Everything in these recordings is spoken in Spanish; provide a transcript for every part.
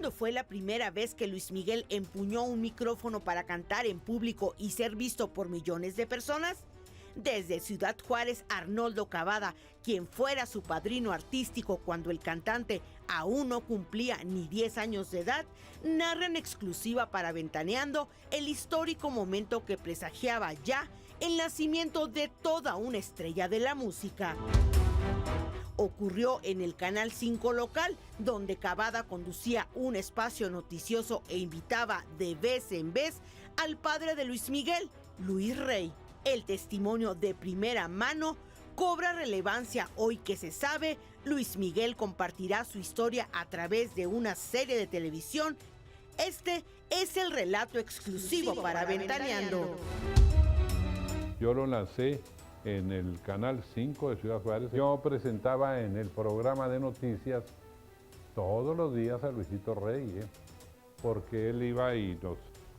¿Cuándo fue la primera vez que Luis Miguel empuñó un micrófono para cantar en público y ser visto por millones de personas? Desde Ciudad Juárez, Arnoldo Cavada, quien fuera su padrino artístico cuando el cantante aún no cumplía ni 10 años de edad, narra en exclusiva para Ventaneando el histórico momento que presagiaba ya el nacimiento de toda una estrella de la música. Ocurrió en el Canal 5 local, donde Cavada conducía un espacio noticioso e invitaba de vez en vez al padre de Luis Miguel, Luis Rey. El testimonio de primera mano cobra relevancia hoy que se sabe. Luis Miguel compartirá su historia a través de una serie de televisión. Este es el relato exclusivo para Ventaneando. Yo lo lancé en el Canal 5 de Ciudad Juárez. Yo presentaba en el programa de noticias todos los días a Luisito Rey, porque él iba y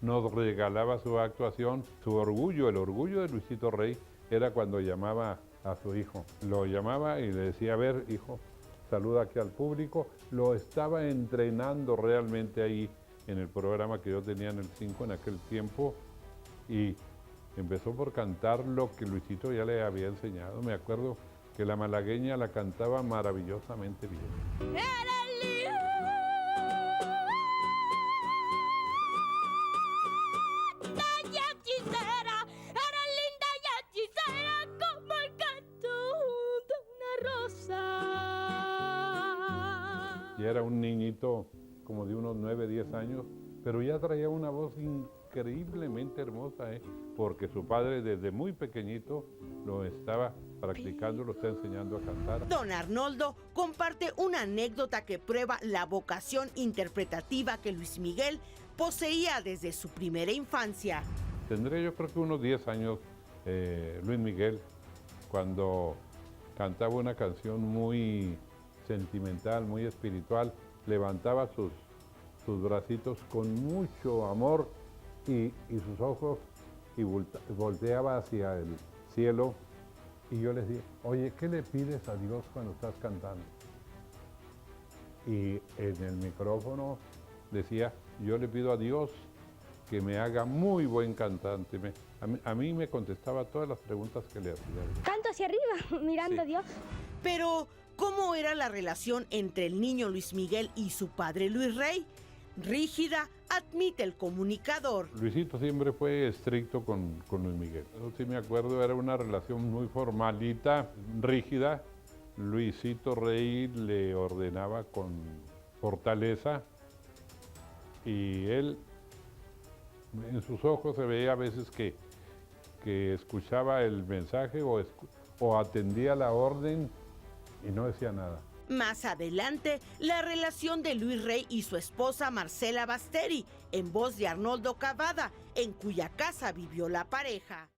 nos regalaba su actuación, su orgullo. El orgullo de Luisito Rey era cuando llamaba a su hijo. Lo llamaba y le decía, a ver, hijo, saluda aquí al público. Lo estaba entrenando realmente ahí en el programa que yo tenía en el 5 en aquel tiempo, y empezó por cantar lo que Luisito ya le había enseñado. Me acuerdo que la malagueña la cantaba maravillosamente bien. Y era un niñito como de unos 9, 10 años, pero ya traía una voz increíblemente hermosa, porque su padre desde muy pequeñito lo estaba practicando, lo está enseñando a cantar. Don Arnoldo comparte una anécdota que prueba la vocación interpretativa que Luis Miguel poseía desde su primera infancia. Tendría yo creo que unos 10 años Luis Miguel, cuando cantaba una canción muy sentimental, muy espiritual, levantaba sus bracitos con mucho amor y sus ojos, y volteaba hacia el cielo, y yo les dije, oye, ¿qué le pides a Dios cuando estás cantando? Y en el micrófono decía, yo le pido a Dios que me haga muy buen cantante. A mí me contestaba todas las preguntas que le hacía. Canto hacia arriba, mirando a Dios. Pero, ¿cómo era la relación entre el niño Luis Miguel y su padre Luis Rey? Rígida, admite el comunicador. Luisito siempre fue estricto con Luis Miguel. Eso sí me acuerdo, era una relación muy formalita, rígida. Luisito Rey le ordenaba con fortaleza, y él, en sus ojos se veía a veces que escuchaba el mensaje o atendía la orden y no decía nada. Más adelante, la relación de Luis Rey y su esposa Marcela Basteri, en voz de Arnoldo Cavada, en cuya casa vivió la pareja.